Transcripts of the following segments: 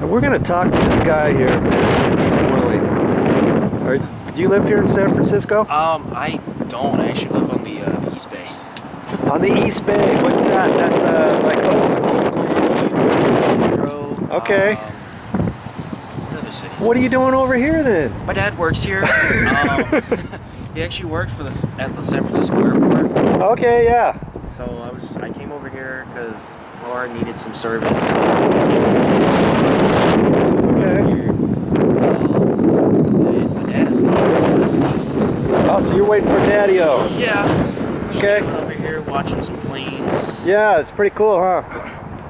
We're going to talk to this guy here, if he's willing. Do you live here in San Francisco? I don't. I actually live on the East Bay. On the East Bay? What's that? That's like Oakland. Okay. What other cities? What are you doing over here then? My dad works here. He actually worked for at the San Francisco airport. Okay, yeah. So I came over here because car needed some service. Okay. And my dad is not. Oh, so you're waiting for Daddy-O. Yeah. Just Okay. chilling over here watching some planes. Yeah, it's pretty cool, huh?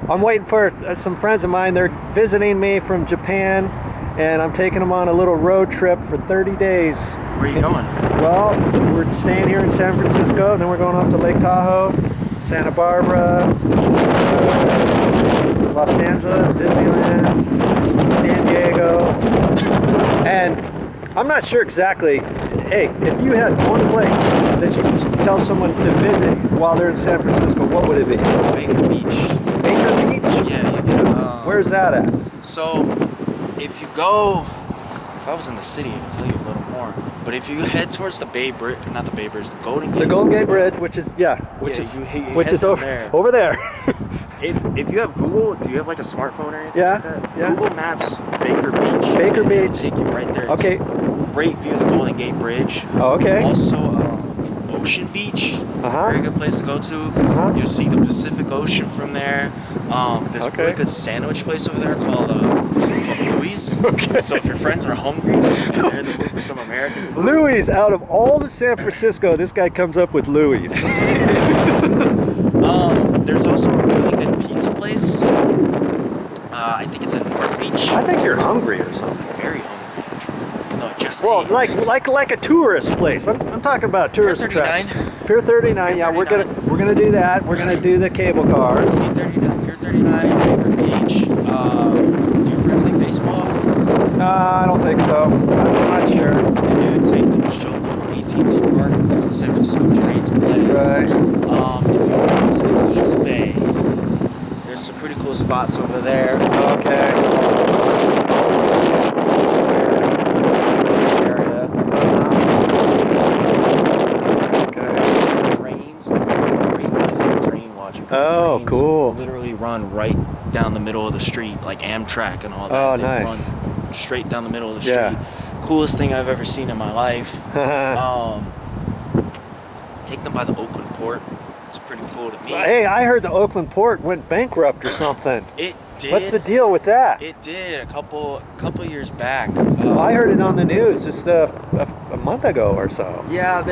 I'm waiting for some friends of mine. They're visiting me from Japan, and I'm taking them on a little road trip for 30 days. Where are you going? Well, we're staying here in San Francisco, and then we're going off to Lake Tahoe, Santa Barbara, Los Angeles, Disneyland, San Diego. And I'm not sure exactly. Hey, if you had one place that you could tell someone to visit while they're in San Francisco, what would it be? Baker Beach. Baker Beach? Yeah, you can. Where's that at? So, if you go, if I was in the city, I could tell you a little more. But if you head towards the Bay Bridge, not the Bay Bridge, the Golden Gate. The Golden Gate Bridge, which is over there. If you have Google, do you have like a smartphone or anything like that? Yeah. Google Maps Baker Beach. Baker and it'll Beach. take you right there. It's Okay. Great view of the Golden Gate Bridge. Oh, okay. Also, Ocean Beach. Very good place to go to. You'll see the Pacific Ocean from there. There's a really good sandwich place over there called Louis. Okay. So if your friends are hungry and they're in the mood for some American food. Louis, out of all the San Francisco, this guy comes up with Louis. There's also a really good pizza place. I think it's in North Beach. I think you're hungry or something. Very hungry. No, just like a tourist place. I'm talking about tourist Pier 39. attraction. Pier 39. Yeah, we're gonna do that. We're gonna do the cable cars. Pier 39, Baker Beach. Do your friends like baseball? I don't think so. I'm not sure. They do take them, show them AT&T Park for the San Francisco Giants play. Right. If you want to go to the East Bay, there's some pretty cool spots over there. Okay. Oh, cool. Literally run right down the middle of the street, like Amtrak and all that. Oh, they nice. Run straight down the middle of the street. Coolest thing I've ever seen in my life. Take them by the Oakland port. It's pretty cool to me. Hey, I heard the Oakland port went bankrupt or something. It did. What's the deal with that? It did a couple years back. I heard it on the news just a month ago or so. Yeah,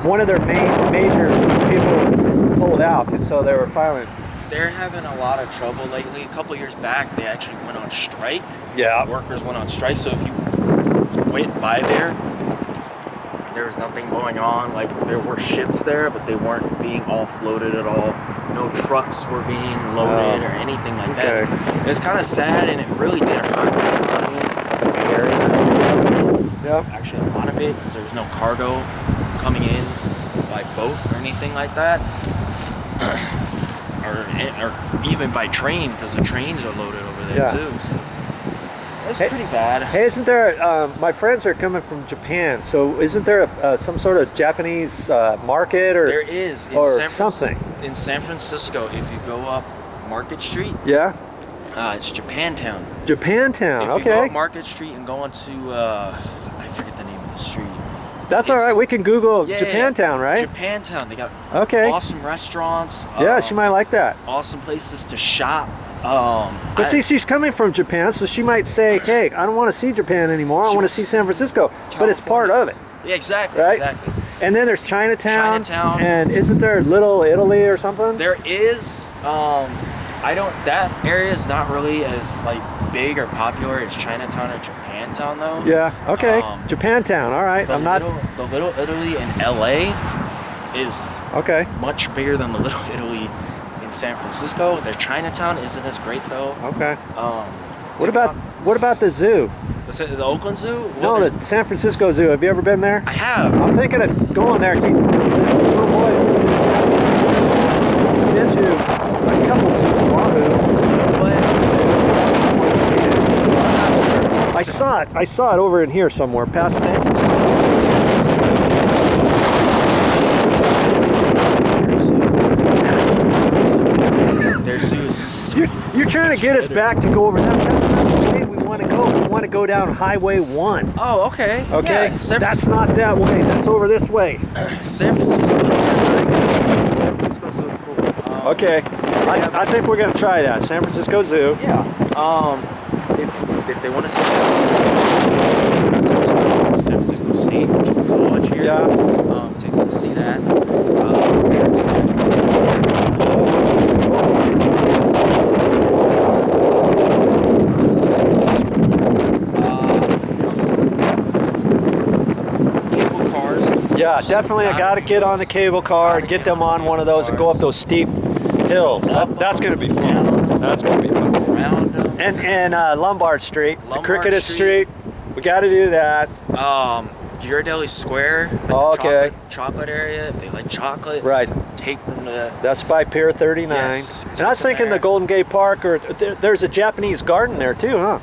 one of their major people pulled out, and so they were filing. They're having a lot of trouble lately. A couple years back, they actually went on strike. Yeah. Workers went on strike, so if you went by there was nothing going on. Like, there were ships there, but they weren't being offloaded at all. No trucks were being loaded or anything like that. It was kind of sad, and it really did hurt the economy of the Bay Area. Yeah. Actually, a lot of it, because there was no cargo coming in by boat or anything like that. or even by train, because the trains are loaded over there too. So it's pretty bad. Hey, isn't there? My friends are coming from Japan, so isn't there some sort of Japanese market or? There is something in San Francisco. If you go up Market Street, it's Japantown. Japantown. If you go up Market Street and go onto I forget the name of the street. That's all right. We can Google Japantown, right? Japantown. They got awesome restaurants. She might like that. Awesome places to shop. But see, she's coming from Japan, so she might say, "Hey, I don't want to see Japan anymore. I want to see San Francisco." California. But it's part of it. Yeah, exactly. Right? Exactly. And then there's Chinatown. And isn't there Little Italy or something? There is. That area is not really as like big or popular as Chinatown or Japantown though. Yeah. Okay. Japantown. All right. The Little Italy in LA is much bigger than the Little Italy in San Francisco. Their Chinatown isn't as great though. Okay. What about the zoo? The Oakland Zoo? No, the San Francisco Zoo. Have you ever been there? I have. I'm thinking of going there. Little boy has been to a couple zoos. Wahoo. You know what? it. I saw it over in here somewhere. Past San Francisco. Their zoo is You're trying to get us back to go over that. That's not the way we want to go. We want to go down Highway 1. Oh, okay. Okay? Yeah, That's not that way. That's over this way. San Francisco. San Francisco Zoo is cool. Okay. I think we're going to try that. San Francisco Zoo. Yeah. If they want to see San Francisco State, which is the college here. Yeah. Take them to see that. Cable cars. Yeah, definitely. I got to get on the cable car and get them on one of those and go up those steep hills. That's going to be fun. That's going to be fun. And Lombard Street, the Cricketed Street. We got to do that. Ghirardelli Square. Oh, okay. Chocolate area. If they like chocolate, Right. take them to. That's by Pier 39. Yes, And I was thinking the Golden Gate Park, or there's a Japanese garden there too, huh?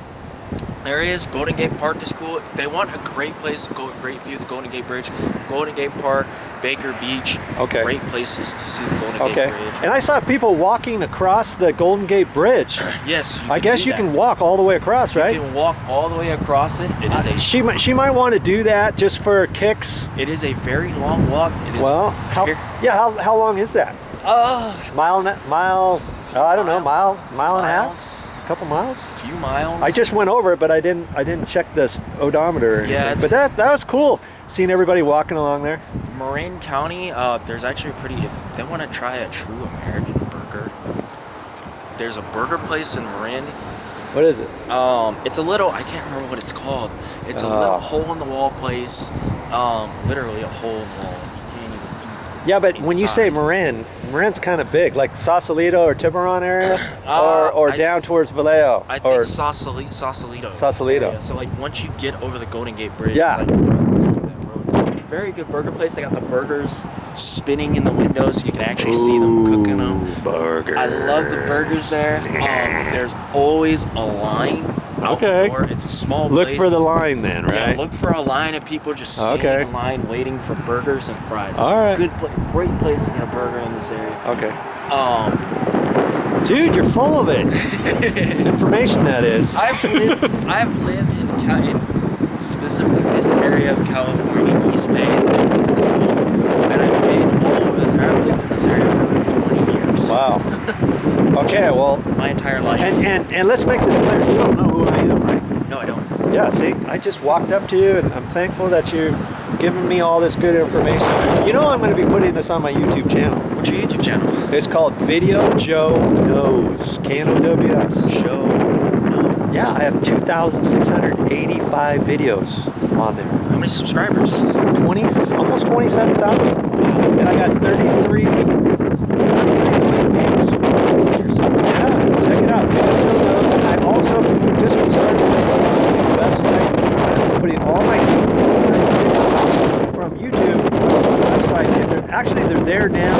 There is. Golden Gate Park is cool. If they want a great place to go, great view of the Golden Gate Bridge, Golden Gate Park, Baker Beach. Okay. Great places to see the Golden Okay. Gate Bridge. And I saw people walking across the Golden Gate Bridge. Yes. I guess you can walk all the way across, right? You can walk all the way across it. It is a. She might want to do that just for kicks. It is a very long walk. It is Well, how long is that? Mile, I don't know, mile and a half, couple miles. A few miles. I just went over it, but I didn't check this odometer or anything. Yeah, but that was cool. Seeing everybody walking along there. Marin County, there's actually if they want to try a true American burger, there's a burger place in Marin. What is it? It's a little, I can't remember what it's called. It's a little hole in the wall place. Literally a hole in the wall. You can't even eat. Yeah, but when you say inside. Marin's kind of big, like Sausalito or Tiburon area, or down towards Vallejo. I think Sausalito. Sausalito. Yeah, so like once you get over the Golden Gate Bridge, Yeah. it's like, very good burger place. They got the burgers spinning in the window so you can actually see them cooking them. Burger. I love the burgers there. There's always a line. Okay. Or it's a small Look place. for the line then, right? Yeah, look for a line of people just standing in line waiting for burgers and fries. It's All right. Great place to get a burger in this area. Okay. Dude, you're full of it. Information that is. I've lived in specifically this area of California, East Bay, San Francisco, and I've been all over this. I've lived in this area for 20 years. Wow. Okay, well, My entire life. and let's make this clear. You don't know who I am, right? No, I don't. Yeah, see, I just walked up to you, and I'm thankful that you've given me all this good information. You know I'm going to be putting this on my YouTube channel. What's your YouTube channel? It's called VideoJoe Knows. K-N-O-W-S. Show. No. Yeah, I have 2,685 videos on there. How many subscribers? 20, almost 27,000. And I got 33 million views. Yeah, check it out. VideoJoe Knows. And I also just started a website. I'm putting all my videos from YouTube on the website. And they're there now,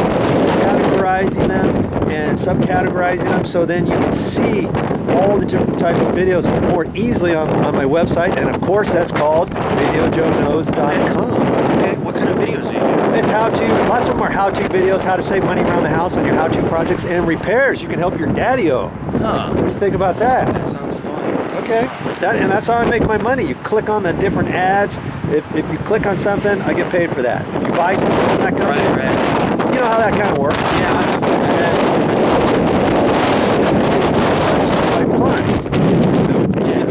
categorizing them and subcategorizing them, so then you can see all the different types of videos more easily on my website. And of course, that's called VideoJoeKnows.com. Okay, what kind of videos do you do? It's how-to. Lots of them are how-to videos, how to save money around the house on your how-to projects and repairs. You can help your daddy-o. Huh. What do you think about that? That sounds fun. Okay, and that's how I make my money. You click on the different ads. If you click on something, I get paid for that. If you buy something from that company, Right. you know how that kind of works. Yeah. Like fun.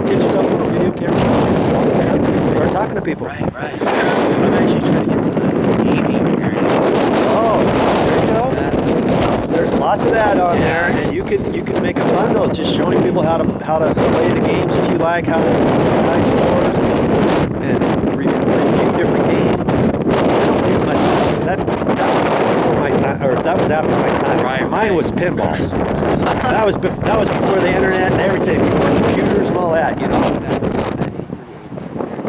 Get yourself a video camera. Start talking to people. Right. I'm actually trying to get to the gaming area. Oh, there you go. There's lots of that on there, and you can make a bundle just showing people how to play the games that you like, how to high scores, and review different games. I don't do much. That was before my time, or that was after my time. Right. Mine was pinball. that was before the internet and everything, before computers and all that. You know.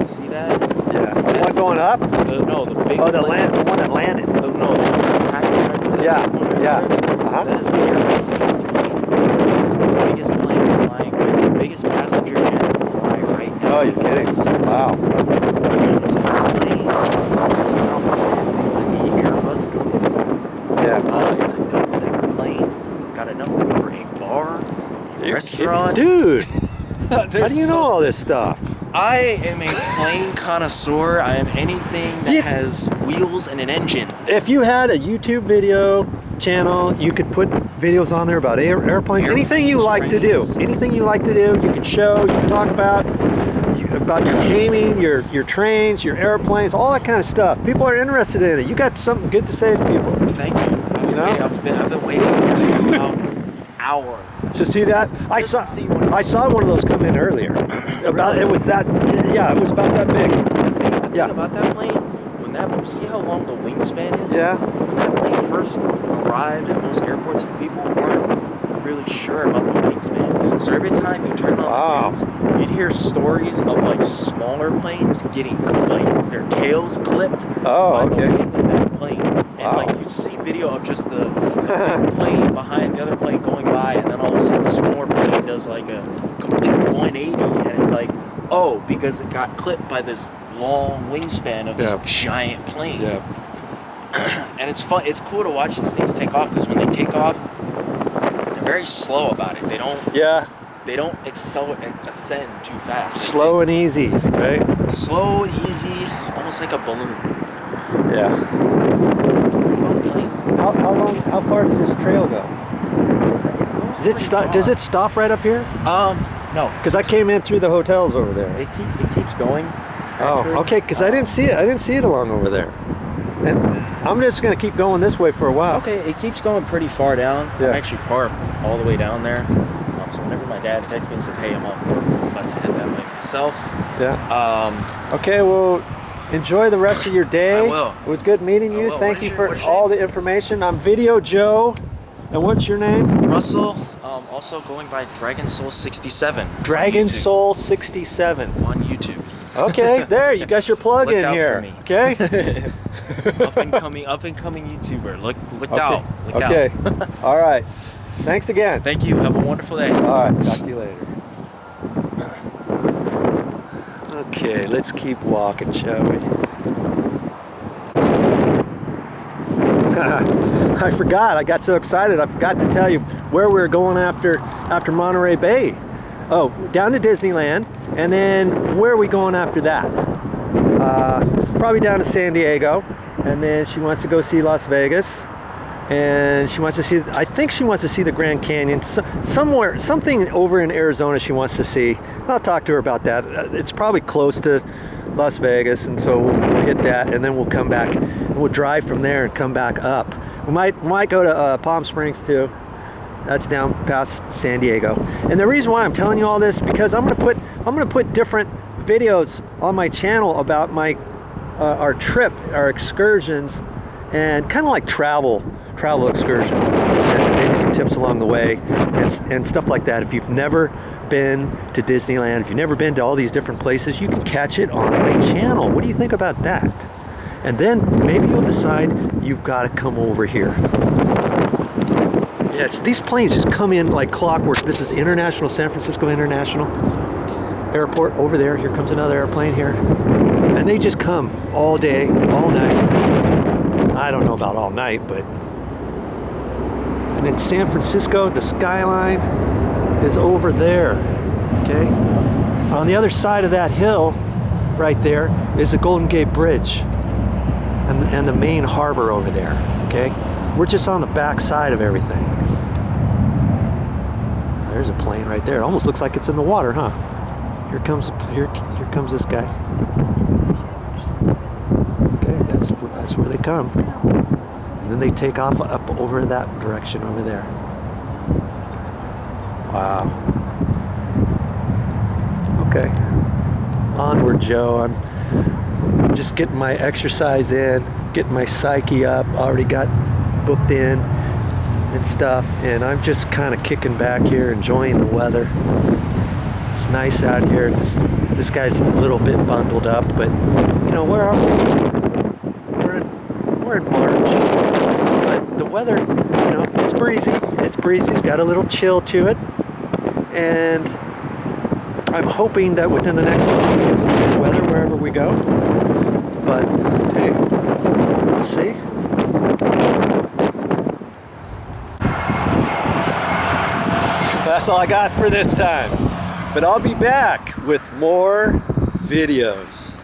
You see that? Yeah. The one going up? No, the big. Oh, the one that landed. No, it's taxi right there. Yeah. That is the Airbus I-15. Biggest plane flying, right? Biggest passenger jet to fly right now. Oh, you're kidding. Wow. It's an airplane. It's coming out by the Airbus company. Yeah. It's a double-decker plane. Got enough room for a bar, a restaurant. Dude, how do you know all this stuff? I am a plane connoisseur. I am anything that has wheels and an engine. If you had a YouTube video channel, you could put videos on there about airplanes. Anything you like to do. Anything you like to do, you can show, you can talk about your gaming, your trains, your airplanes, all that kind of stuff. People are interested in it. You got something good to say to people. Thank you. You know? I've been waiting for about an hour. To see that, I saw one of those come in earlier. Really? It was about that big. See, the thing about that plane, see how long the wingspan is? Yeah. When that plane first arrived at most airports, people weren't really sure about the wingspan. So every time you turn on the news, you'd hear stories of like smaller planes getting like their tails clipped by the wing of that plane. And like you'd see video of just the big plane behind the other plane going by, and then all of a sudden the smaller plane does like a complete 180, and it's like, oh, because it got clipped by this long wingspan of this giant plane. And it's fun. It's cool to watch these things take off, because when they take off, they're very slow about it. They don't. They don't ascend too fast. Slow and easy, right? Slow, easy, almost like a balloon. Yeah. Fun planes. How far does this trail go? Does it stop right up here? No. Because I came in through the hotels over there. It keeps going. Actually. Oh, okay. Because I didn't see it. I didn't see it along over there. And I'm just gonna keep going this way for a while. Okay, it keeps going pretty far down. Yeah. I'm actually parked all the way down there. So whenever my dad texts me and says, "Hey, I'm about to head that way myself." Yeah. Okay. Well, enjoy the rest of your day. I will. It was good meeting you. Thank you for what's your all name? the information. I'm Video Joe. And what's your name? Russell. Also going by Dragon Soul 67. Dragon Soul 67 on YouTube. Okay, there you got your plug Look in out here. for me. Okay. up and coming YouTuber. Look out. Look okay. out. All right. Thanks again. Thank you. Have a wonderful day. All right. Talk to you later. Okay, let's keep walking, shall we? I forgot. I got so excited. I forgot to tell you where we were going after Monterey Bay. Oh, down to Disneyland, and then where are we going after that? Probably down to San Diego, and then she wants to go see Las Vegas, and she wants to see. I think she wants to see the Grand Canyon. Something over in Arizona she wants to see. I'll talk to her about that. It's probably close to Las Vegas, and so we'll hit that, and then we'll come back and we'll drive from there and come back up. We might go to Palm Springs too. That's down past San Diego. And the reason why I'm telling you all this, because I'm gonna put different videos on my channel about our trip, our excursions, and kind of like travel excursions, and maybe some tips along the way, and stuff like that. If you've never been to Disneyland, if you've never been to all these different places, you can catch it on my channel. What do you think about that? And then maybe you'll decide you've got to come over here. Yeah, these planes just come in like clockwork. This is International, San Francisco International Airport over there. Here comes another airplane here. And they just come all day, all night. I don't know about all night, but... And then San Francisco, the skyline is over there, okay? On the other side of that hill, right there, is the Golden Gate Bridge and the main harbor over there, okay? We're just on the back side of everything. There's a plane right there. It almost looks like it's in the water, huh? Here comes this guy. Okay, that's where they come. And then they take off up over that direction over there. Wow. Okay. Onward, Joe. I'm just getting my exercise in, getting my psyche up. Already got booked in and stuff, and I'm just kind of kicking back here, enjoying the weather. It's nice out here. This guy's a little bit bundled up, but you know, where are we? We're in March, but the weather, you know, it's breezy. It's breezy. It's got a little chill to it, and I'm hoping that within the next month we get some good weather wherever we go. But hey, we'll see. That's all I got for this time. But I'll be back with more videos.